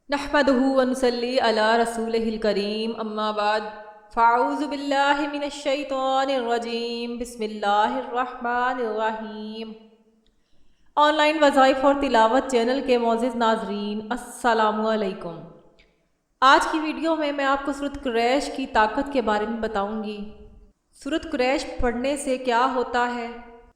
نحمدہ ونصلی علی رسولہ الکریم اما بعد فاعوذ باللہ من الشیطان الرجیم بسم اللہ الرحمن الرحیم۔ آن لائن وظائف اور تلاوت چینل کے معزز ناظرین السلام علیکم۔ آج کی ویڈیو میں آپ کو سورۃ قریش کی طاقت کے بارے میں بتاؤں گی۔ سورۃ قریش پڑھنے سے کیا ہوتا ہے؟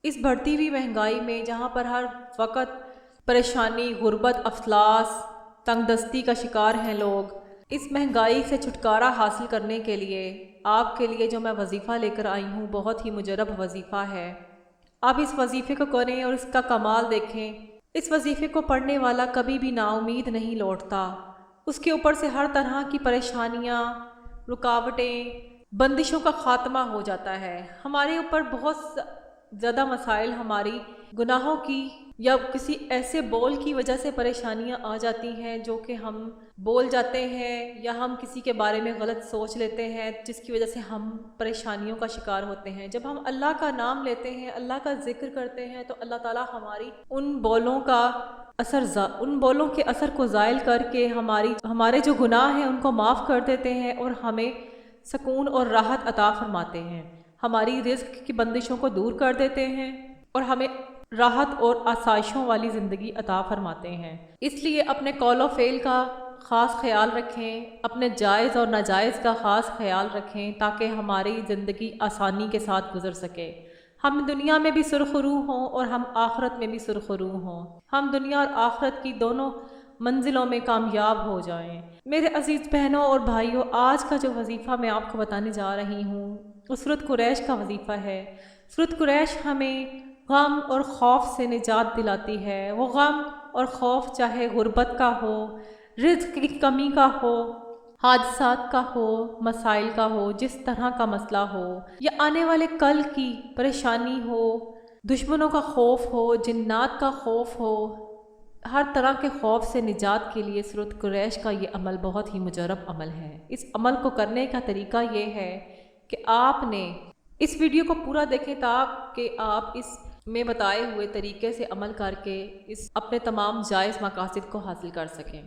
اس بڑھتی ہوئی مہنگائی میں جہاں پر ہر وقت پریشانی، غربت، افلاس، تنگ دستی کا شکار ہیں لوگ، اس مہنگائی سے چھٹکارا حاصل کرنے کے لیے آپ کے لیے جو میں وظیفہ لے کر آئی ہوں بہت ہی مجرب وظیفہ ہے۔ آپ اس وظیفے کو کریں اور اس کا کمال دیکھیں۔ اس وظیفے کو پڑھنے والا کبھی بھی نا امید نہیں لوٹتا۔ اس کے اوپر سے ہر طرح کی پریشانیاں، رکاوٹیں، بندشوں کا خاتمہ ہو جاتا ہے۔ ہمارے اوپر بہت زیادہ مسائل ہماری گناہوں کی یا کسی ایسے بول کی وجہ سے پریشانیاں آ جاتی ہیں جو کہ ہم بول جاتے ہیں یا ہم کسی کے بارے میں غلط سوچ لیتے ہیں، جس کی وجہ سے ہم پریشانیوں کا شکار ہوتے ہیں۔ جب ہم اللہ کا نام لیتے ہیں، اللہ کا ذکر کرتے ہیں تو اللہ تعالیٰ ہماری ان بولوں کے اثر کو زائل کر کے ہمارے جو گناہ ہیں ان کو معاف کر دیتے ہیں اور ہمیں سکون اور راحت عطا فرماتے ہیں، ہماری رزق کی بندشوں کو دور کر دیتے ہیں اور ہمیں راحت اور آسائشوں والی زندگی عطا فرماتے ہیں۔ اس لیے اپنے قول و فعل کا خاص خیال رکھیں، اپنے جائز اور ناجائز کا خاص خیال رکھیں تاکہ ہماری زندگی آسانی کے ساتھ گزر سکے۔ ہم دنیا میں بھی سرخرو ہوں اور ہم آخرت میں بھی سرخرو ہوں، ہم دنیا اور آخرت کی دونوں منزلوں میں کامیاب ہو جائیں۔ میرے عزیز بہنوں اور بھائیوں، آج کا جو وظیفہ میں آپ کو بتانے جا رہی ہوں وہ سورۃ قریش کا وظیفہ ہے۔ سورۃ قریش ہمیں غم اور خوف سے نجات دلاتی ہے۔ وہ غم اور خوف چاہے غربت کا ہو، رزق کی کمی کا ہو، حادثات کا ہو، مسائل کا ہو، جس طرح کا مسئلہ ہو، یا آنے والے کل کی پریشانی ہو، دشمنوں کا خوف ہو، جنات کا خوف ہو، ہر طرح کے خوف سے نجات کے لیے سورۃ قریش کا یہ عمل بہت ہی مجرب عمل ہے۔ اس عمل کو کرنے کا طریقہ یہ ہے کہ آپ نے اس ویڈیو کو پورا دیکھیں تاکہ آپ اس میں بتائے ہوئے طریقے سے عمل کر کے اپنے تمام جائز مقاصد کو حاصل کر سکیں۔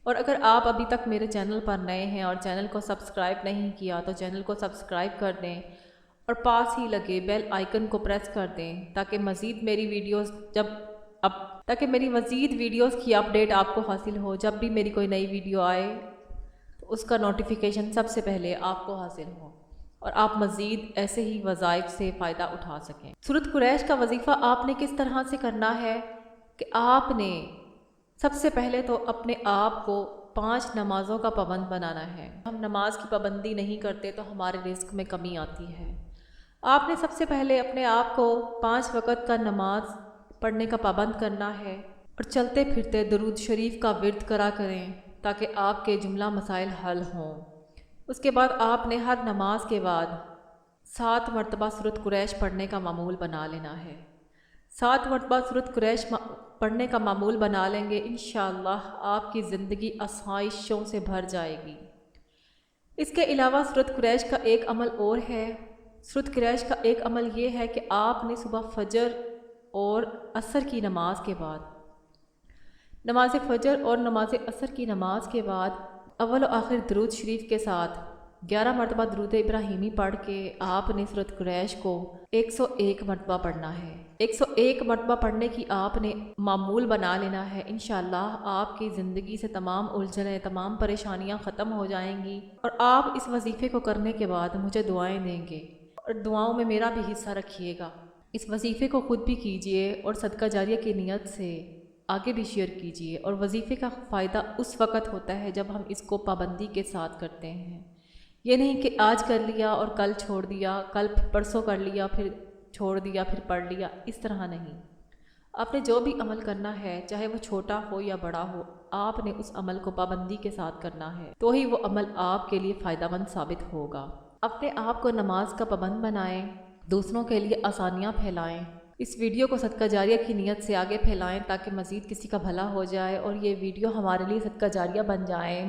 اور اگر آپ ابھی تک میرے چینل پر نئے ہیں اور چینل کو سبسکرائب نہیں کیا تو چینل کو سبسکرائب کر دیں اور پاس ہی لگے بیل آئیکن کو پریس کر دیں تاکہ میری مزید ویڈیوز کی اپڈیٹ آپ کو حاصل ہو۔ جب بھی میری کوئی نئی ویڈیو آئے تو اس کا نوٹیفیکیشن سب سے پہلے آپ کو حاصل ہو اور آپ مزید ایسے ہی وظائف سے فائدہ اٹھا سکیں۔ سورۃ قریش کا وظیفہ آپ نے کس طرح سے کرنا ہے کہ آپ نے سب سے پہلے تو اپنے آپ کو 5 نمازوں کا پابند بنانا ہے۔ ہم نماز کی پابندی نہیں کرتے تو ہمارے رزق میں کمی آتی ہے۔ آپ نے سب سے پہلے اپنے آپ کو 5 وقت کا نماز پڑھنے کا پابند کرنا ہے اور چلتے پھرتے درود شریف کا ورد کرا کریں تاکہ آپ کے جملہ مسائل حل ہوں۔ اس کے بعد آپ نے ہر نماز کے بعد 7 مرتبہ سورۃ قریش پڑھنے کا معمول بنا لینا ہے۔ 7 مرتبہ سورۃ قریش پڑھنے کا معمول بنا لیں گے، انشاءاللہ آپ کی زندگی آسائشوں سے بھر جائے گی۔ اس کے علاوہ سورۃ قریش کا ایک عمل اور ہے۔ سورۃ قریش کا ایک عمل یہ ہے کہ آپ نے صبح فجر اور عصر کی نماز کے بعد، نماز فجر اور نماز عصر کی نماز کے بعد اول و آخر درود شریف کے ساتھ 11 مرتبہ درود ابراہیمی پڑھ کے آپ نے سورۃ قریش کو 101 مرتبہ پڑھنا ہے۔ 101 مرتبہ پڑھنے کی آپ نے معمول بنا لینا ہے۔ انشاءاللہ آپ کی زندگی سے تمام الجھنیں، تمام پریشانیاں ختم ہو جائیں گی اور آپ اس وظیفے کو کرنے کے بعد مجھے دعائیں دیں گے اور دعاؤں میں میرا بھی حصہ رکھیے گا۔ اس وظیفے کو خود بھی کیجئے اور صدقہ جاریہ کی نیت سے آگے بھی شیئر کیجئے۔ اور وظیفے کا فائدہ اس وقت ہوتا ہے جب ہم اس کو پابندی کے ساتھ کرتے ہیں۔ یہ نہیں کہ آج کر لیا اور کل چھوڑ دیا، کل پرسوں کر لیا پھر چھوڑ دیا پھر پڑھ لیا، اس طرح نہیں۔ آپ نے جو بھی عمل کرنا ہے چاہے وہ چھوٹا ہو یا بڑا ہو، آپ نے اس عمل کو پابندی کے ساتھ کرنا ہے تو ہی وہ عمل آپ کے لیے فائدہ مند ثابت ہوگا۔ اپنے آپ کو نماز کا پابند بنائیں، دوسروں کے لیے آسانیاں پھیلائیں۔ اس ویڈیو کو صدقہ جاریہ کی نیت سے آگے پھیلائیں تاکہ مزید کسی کا بھلا ہو جائے اور یہ ویڈیو ہمارے لیے صدقہ جاریہ بن جائے۔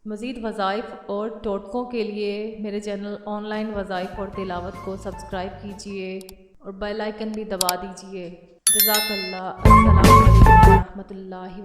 مزید وظائف اور ٹوٹکوں کے لیے میرے چینل آن لائن وظائف اور تلاوت کو سبسکرائب کیجئے اور بیل آئیکن بھی دبا دیجئے۔ جزاک اللہ۔ السلام علیکم ورحمۃ اللہ۔